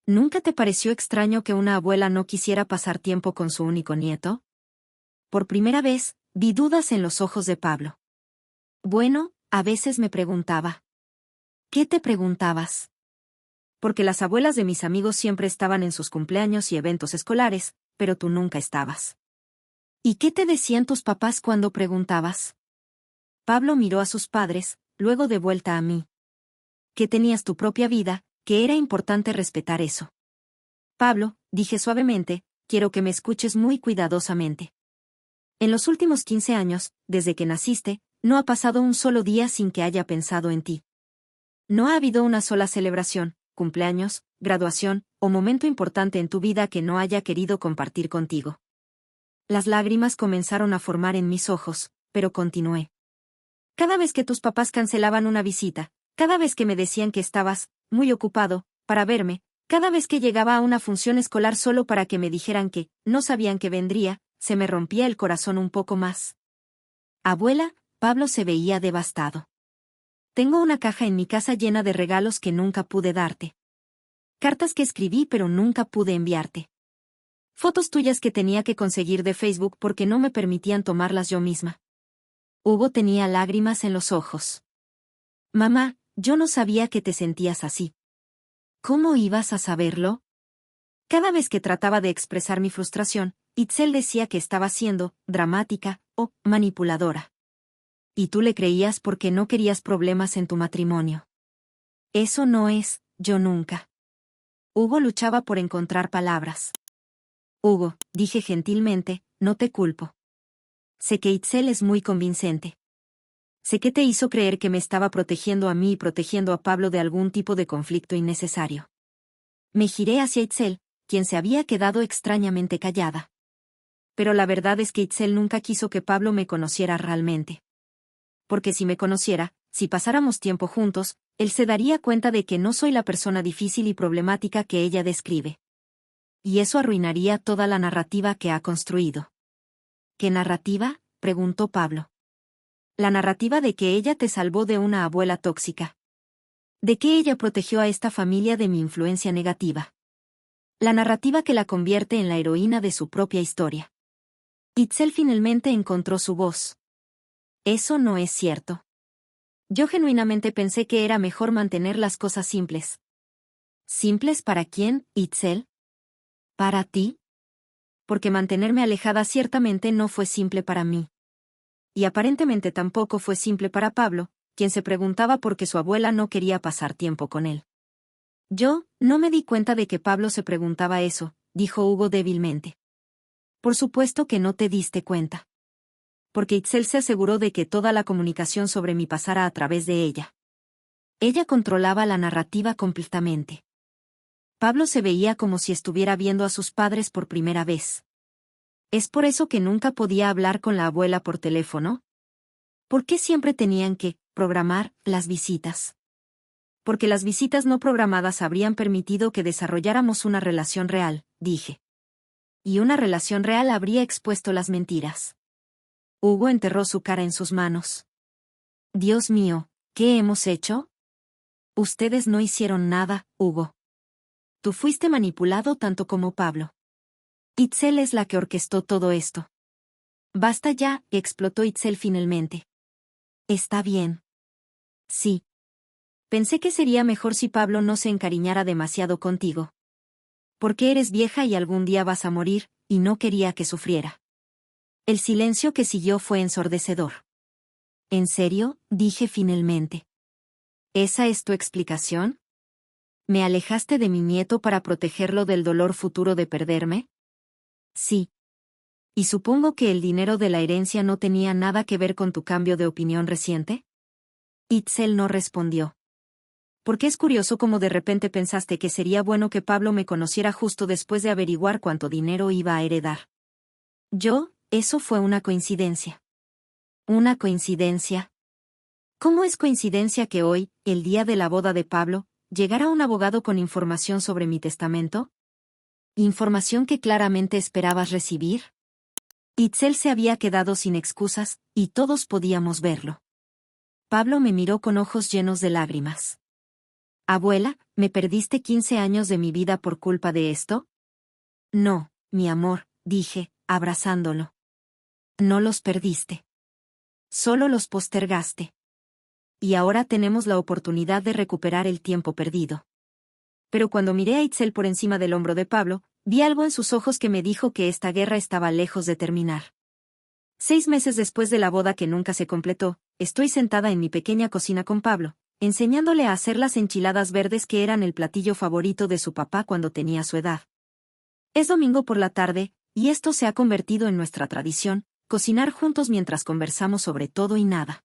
¿Nunca te pareció extraño que una abuela no quisiera pasar tiempo con su único nieto? Por primera vez, vi dudas en los ojos de Pablo. Bueno, a veces me preguntaba. ¿Qué te preguntabas? Porque las abuelas de mis amigos siempre estaban en sus cumpleaños y eventos escolares, pero tú nunca estabas. ¿Y qué te decían tus papás cuando preguntabas? Pablo miró a sus padres, luego de vuelta a mí. Que tenías tu propia vida, que era importante respetar eso. Pablo, dije suavemente, quiero que me escuches muy cuidadosamente. En los últimos 15 años, desde que naciste, no ha pasado un solo día sin que haya pensado en ti. No ha habido una sola celebración, cumpleaños, graduación, o momento importante en tu vida que no haya querido compartir contigo. Las lágrimas comenzaron a formar en mis ojos, pero continué. Cada vez que tus papás cancelaban una visita, cada vez que me decían que estabas muy ocupado para verme, cada vez que llegaba a una función escolar solo para que me dijeran que no sabían que vendría, se me rompía el corazón un poco más. Abuela, Pablo se veía devastado. Tengo una caja en mi casa llena de regalos que nunca pude darte. Cartas que escribí pero nunca pude enviarte. Fotos tuyas que tenía que conseguir de Facebook porque no me permitían tomarlas yo misma. Hugo tenía lágrimas en los ojos. Mamá, yo no sabía que te sentías así. ¿Cómo ibas a saberlo? Cada vez que trataba de expresar mi frustración, Itzel decía que estaba siendo dramática o manipuladora. Y tú le creías porque no querías problemas en tu matrimonio. Eso no es, yo nunca. Hugo luchaba por encontrar palabras. Hugo, dije gentilmente, no te culpo. Sé que Itzel es muy convincente. Sé que te hizo creer que me estaba protegiendo a mí y protegiendo a Pablo de algún tipo de conflicto innecesario. Me giré hacia Itzel, quien se había quedado extrañamente callada. Pero la verdad es que Itzel nunca quiso que Pablo me conociera realmente. Porque si me conociera, si pasáramos tiempo juntos, él se daría cuenta de que no soy la persona difícil y problemática que ella describe. Y eso arruinaría toda la narrativa que ha construido. ¿Qué narrativa?, preguntó Pablo. La narrativa de que ella te salvó de una abuela tóxica. De que ella protegió a esta familia de mi influencia negativa. La narrativa que la convierte en la heroína de su propia historia. Itzel finalmente encontró su voz. Eso no es cierto. Yo genuinamente pensé que era mejor mantener las cosas simples. ¿Simples para quién, Itzel? ¿Para ti? Porque mantenerme alejada ciertamente no fue simple para mí. Y aparentemente tampoco fue simple para Pablo, quien se preguntaba por qué su abuela no quería pasar tiempo con él. Yo, no me di cuenta de que Pablo se preguntaba eso, dijo Hugo débilmente. Por supuesto que no te diste cuenta. Porque Itzel se aseguró de que toda la comunicación sobre mí pasara a través de ella. Ella controlaba la narrativa completamente. Pablo se veía como si estuviera viendo a sus padres por primera vez. ¿Es por eso que nunca podía hablar con la abuela por teléfono? ¿Por qué siempre tenían que programar las visitas? Porque las visitas no programadas habrían permitido que desarrolláramos una relación real, dije. Y una relación real habría expuesto las mentiras. Hugo enterró su cara en sus manos. Dios mío, ¿qué hemos hecho? Ustedes no hicieron nada, Hugo. Tú fuiste manipulado tanto como Pablo. Itzel es la que orquestó todo esto. Basta ya, explotó Itzel finalmente. Está bien. Sí. Pensé que sería mejor si Pablo no se encariñara demasiado contigo. Porque eres vieja y algún día vas a morir, y no quería que sufriera. El silencio que siguió fue ensordecedor. ¿En serio?, dije finalmente. ¿Esa es tu explicación? ¿Me alejaste de mi nieto para protegerlo del dolor futuro de perderme? Sí. ¿Y supongo que el dinero de la herencia no tenía nada que ver con tu cambio de opinión reciente? Itzel no respondió. Porque es curioso cómo de repente pensaste que sería bueno que Pablo me conociera justo después de averiguar cuánto dinero iba a heredar. Eso fue una coincidencia. ¿Una coincidencia? ¿Cómo es coincidencia que hoy, el día de la boda de Pablo, llegara un abogado con información sobre mi testamento? ¿Información que claramente esperabas recibir? Itzel se había quedado sin excusas, y todos podíamos verlo. Pablo me miró con ojos llenos de lágrimas. Abuela, ¿me perdiste 15 años de mi vida por culpa de esto? No, mi amor, dije, abrazándolo. No los perdiste. Solo los postergaste. Y ahora tenemos la oportunidad de recuperar el tiempo perdido. Pero cuando miré a Itzel por encima del hombro de Pablo, vi algo en sus ojos que me dijo que esta guerra estaba lejos de terminar. 6 meses después de la boda que nunca se completó, estoy sentada en mi pequeña cocina con Pablo, enseñándole a hacer las enchiladas verdes que eran el platillo favorito de su papá cuando tenía su edad. Es domingo por la tarde, y esto se ha convertido en nuestra tradición, cocinar juntos mientras conversamos sobre todo y nada.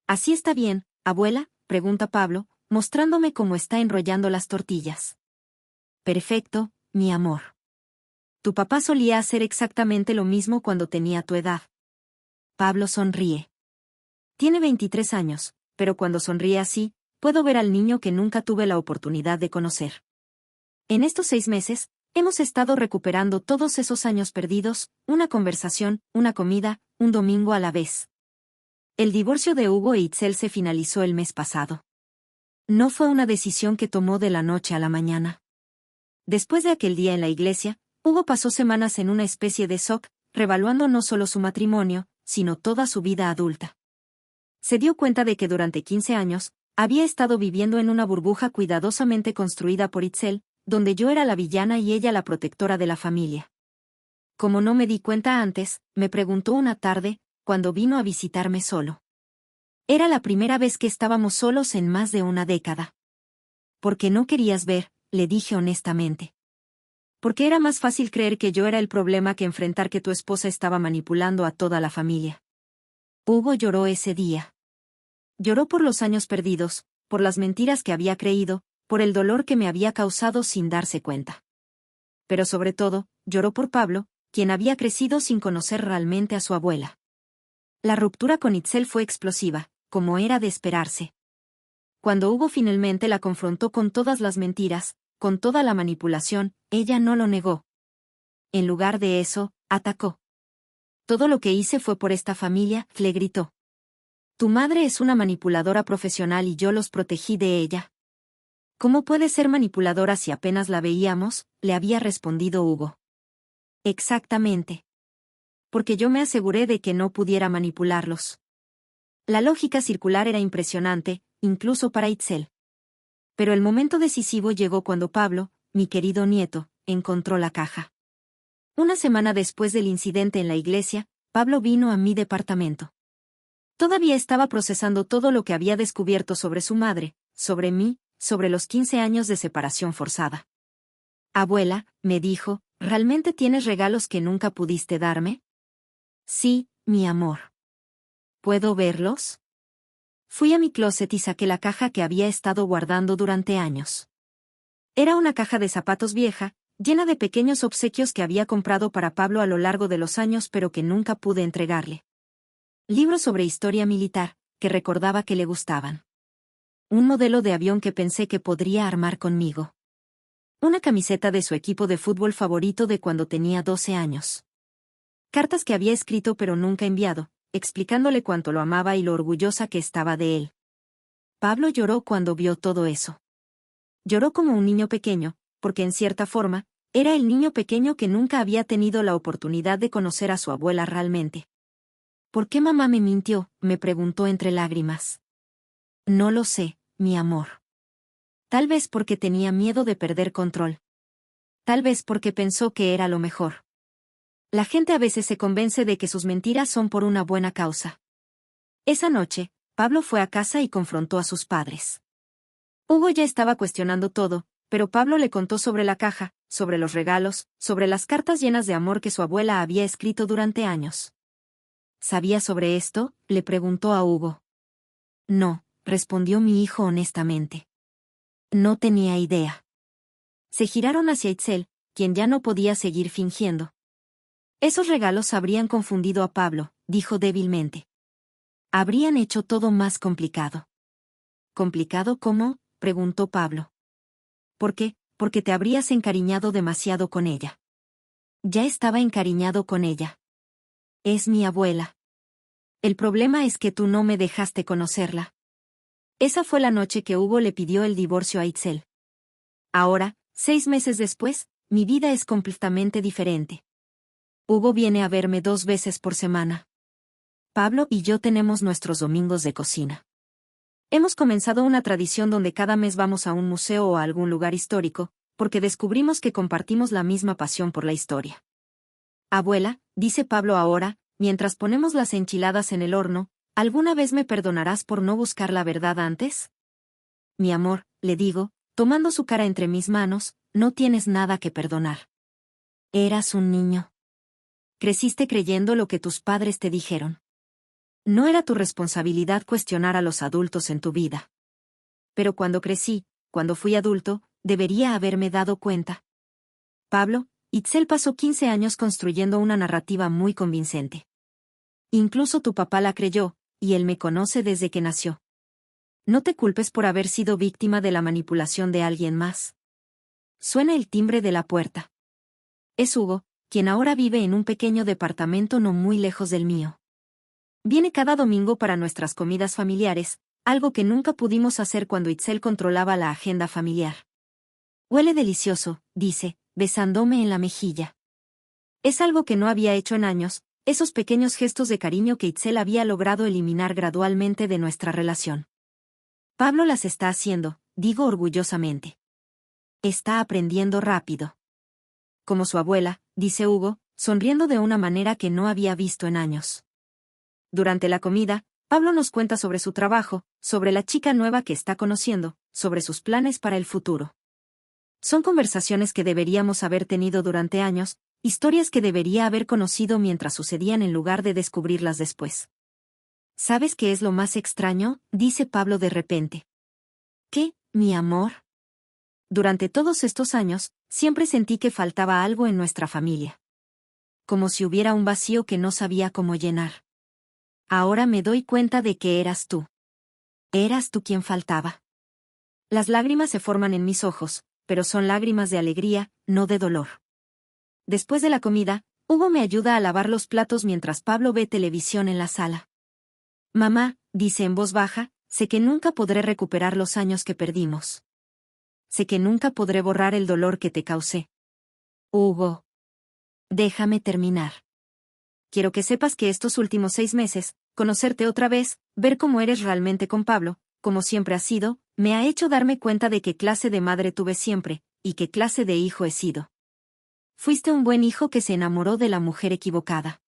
¿Así está bien, abuela?, pregunta Pablo, mostrándome cómo está enrollando las tortillas. Perfecto, mi amor. Tu papá solía hacer exactamente lo mismo cuando tenía tu edad. Pablo sonríe. Tiene 23 años, pero cuando sonríe así, puedo ver al niño que nunca tuve la oportunidad de conocer. En estos 6 meses, hemos estado recuperando todos esos años perdidos, una conversación, una comida, un domingo a la vez. El divorcio de Hugo e Itzel se finalizó el mes pasado. No fue una decisión que tomó de la noche a la mañana. Después de aquel día en la iglesia, Hugo pasó semanas en una especie de shock, revaluando no solo su matrimonio, sino toda su vida adulta. Se dio cuenta de que durante 15 años, había estado viviendo en una burbuja cuidadosamente construida por Itzel, donde yo era la villana y ella la protectora de la familia. Como no me di cuenta antes, me preguntó una tarde, cuando vino a visitarme solo. Era la primera vez que estábamos solos en más de una década. ¿Por qué no querías ver?, le dije honestamente. Porque era más fácil creer que yo era el problema que enfrentar que tu esposa estaba manipulando a toda la familia. Hugo lloró ese día. Lloró por los años perdidos, por las mentiras que había creído, por el dolor que me había causado sin darse cuenta. Pero sobre todo, lloró por Pablo, quien había crecido sin conocer realmente a su abuela. La ruptura con Itzel fue explosiva, como era de esperarse. Cuando Hugo finalmente la confrontó con todas las mentiras, con toda la manipulación, ella no lo negó. En lugar de eso, atacó. Todo lo que hice fue por esta familia, le gritó. Tu madre es una manipuladora profesional y yo los protegí de ella. ¿Cómo puede ser manipuladora si apenas la veíamos?, le había respondido Hugo. Exactamente. Porque yo me aseguré de que no pudiera manipularlos. La lógica circular era impresionante, incluso para Itzel. Pero el momento decisivo llegó cuando Pablo, mi querido nieto, encontró la caja. Una semana después del incidente en la iglesia, Pablo vino a mi departamento. Todavía estaba procesando todo lo que había descubierto sobre su madre, sobre mí, sobre los 15 años de separación forzada. Abuela, me dijo, ¿realmente tienes regalos que nunca pudiste darme? Sí, mi amor. ¿Puedo verlos? Fui a mi closet y saqué la caja que había estado guardando durante años. Era una caja de zapatos vieja, llena de pequeños obsequios que había comprado para Pablo a lo largo de los años pero que nunca pude entregarle. Libros sobre historia militar, que recordaba que le gustaban. Un modelo de avión que pensé que podría armar conmigo. Una camiseta de su equipo de fútbol favorito de cuando tenía 12 años. Cartas que había escrito pero nunca enviado, explicándole cuánto lo amaba y lo orgullosa que estaba de él. Pablo lloró cuando vio todo eso. Lloró como un niño pequeño, porque en cierta forma, era el niño pequeño que nunca había tenido la oportunidad de conocer a su abuela realmente. ¿Por qué mamá me mintió?, me preguntó entre lágrimas. No lo sé, mi amor. Tal vez porque tenía miedo de perder control. Tal vez porque pensó que era lo mejor. La gente a veces se convence de que sus mentiras son por una buena causa. Esa noche, Pablo fue a casa y confrontó a sus padres. Hugo ya estaba cuestionando todo, pero Pablo le contó sobre la caja, sobre los regalos, sobre las cartas llenas de amor que su abuela había escrito durante años. ¿Sabía sobre esto?, le preguntó a Hugo. No, respondió mi hijo honestamente. No tenía idea. Se giraron hacia Itzel, quien ya no podía seguir fingiendo. Esos regalos habrían confundido a Pablo, dijo débilmente. Habrían hecho todo más complicado. ¿Complicado cómo?, preguntó Pablo. ¿Por qué? Porque te habrías encariñado demasiado con ella. Ya estaba encariñado con ella. Es mi abuela. El problema es que tú no me dejaste conocerla. Esa fue la noche que Hugo le pidió el divorcio a Itzel. Ahora, 6 meses después, mi vida es completamente diferente. Hugo viene a verme 2 veces por semana. Pablo y yo tenemos nuestros domingos de cocina. Hemos comenzado una tradición donde cada mes vamos a un museo o a algún lugar histórico, porque descubrimos que compartimos la misma pasión por la historia. Abuela, dice Pablo ahora, mientras ponemos las enchiladas en el horno, ¿alguna vez me perdonarás por no buscar la verdad antes? Mi amor, le digo, tomando su cara entre mis manos, no tienes nada que perdonar. Eras un niño. Creciste creyendo lo que tus padres te dijeron. No era tu responsabilidad cuestionar a los adultos en tu vida. Pero cuando crecí, cuando fui adulto, debería haberme dado cuenta. Pablo, Itzel pasó 15 años construyendo una narrativa muy convincente. Incluso tu papá la creyó, y él me conoce desde que nació. No te culpes por haber sido víctima de la manipulación de alguien más. Suena el timbre de la puerta. Es Hugo, quien ahora vive en un pequeño departamento no muy lejos del mío. Viene cada domingo para nuestras comidas familiares, algo que nunca pudimos hacer cuando Itzel controlaba la agenda familiar. Huele delicioso, dice, besándome en la mejilla. Es algo que no había hecho en años, esos pequeños gestos de cariño que Itzel había logrado eliminar gradualmente de nuestra relación. Pablo las está haciendo, digo orgullosamente. Está aprendiendo rápido. Como su abuela, dice Hugo, sonriendo de una manera que no había visto en años. Durante la comida, Pablo nos cuenta sobre su trabajo, sobre la chica nueva que está conociendo, sobre sus planes para el futuro. Son conversaciones que deberíamos haber tenido durante años, historias que debería haber conocido mientras sucedían en lugar de descubrirlas después. ¿Sabes qué es lo más extraño?, dice Pablo de repente. ¿Qué, mi amor? Durante todos estos años, siempre sentí que faltaba algo en nuestra familia. Como si hubiera un vacío que no sabía cómo llenar. Ahora me doy cuenta de que eras tú. Eras tú quien faltaba. Las lágrimas se forman en mis ojos, pero son lágrimas de alegría, no de dolor. Después de la comida, Hugo me ayuda a lavar los platos mientras Pablo ve televisión en la sala. Mamá, dice en voz baja, sé que nunca podré recuperar los años que perdimos. Sé que nunca podré borrar el dolor que te causé. Hugo. Déjame terminar. Quiero que sepas que estos últimos 6 meses, conocerte otra vez, ver cómo eres realmente con Pablo, como siempre has sido, me ha hecho darme cuenta de qué clase de madre tuve siempre, y qué clase de hijo he sido. Fuiste un buen hijo que se enamoró de la mujer equivocada.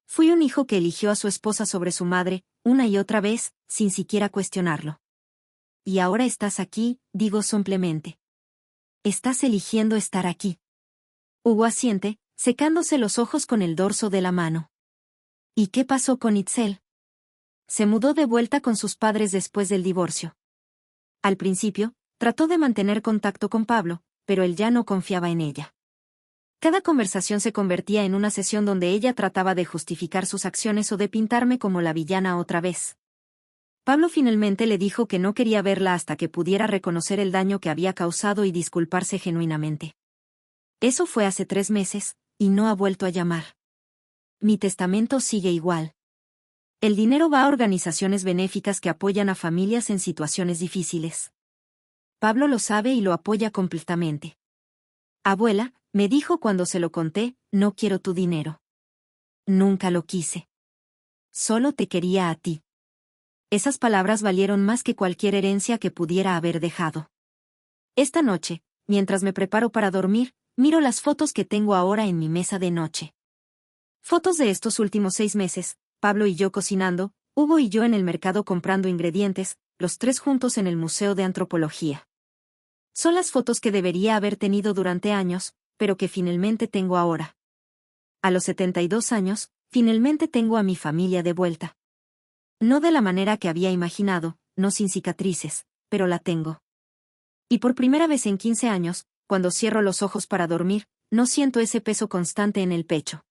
Fui un hijo que eligió a su esposa sobre su madre, una y otra vez, sin siquiera cuestionarlo. Y ahora estás aquí, digo simplemente. Estás eligiendo estar aquí. Hugo asiente, secándose los ojos con el dorso de la mano. ¿Y qué pasó con Itzel? Se mudó de vuelta con sus padres después del divorcio. Al principio, trató de mantener contacto con Pablo, pero él ya no confiaba en ella. Cada conversación se convertía en una sesión donde ella trataba de justificar sus acciones o de pintarme como la villana otra vez. Pablo finalmente le dijo que no quería verla hasta que pudiera reconocer el daño que había causado y disculparse genuinamente. Eso fue hace 3 meses, y no ha vuelto a llamar. Mi testamento sigue igual. El dinero va a organizaciones benéficas que apoyan a familias en situaciones difíciles. Pablo lo sabe y lo apoya completamente. Abuela, me dijo cuando se lo conté, no quiero tu dinero. Nunca lo quise. Solo te quería a ti. Esas palabras valieron más que cualquier herencia que pudiera haber dejado. Esta noche, mientras me preparo para dormir, miro las fotos que tengo ahora en mi mesa de noche. Fotos de estos últimos 6 meses, Pablo y yo cocinando, Hugo y yo en el mercado comprando ingredientes, los 3 juntos en el Museo de Antropología. Son las fotos que debería haber tenido durante años, pero que finalmente tengo ahora. A los 72 años, finalmente tengo a mi familia de vuelta. No de la manera que había imaginado, no sin cicatrices, pero la tengo. Y por primera vez en 15 años, cuando cierro los ojos para dormir, no siento ese peso constante en el pecho.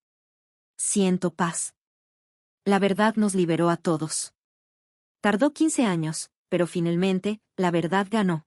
Siento paz. La verdad nos liberó a todos. Tardó 15 años, pero finalmente, la verdad ganó.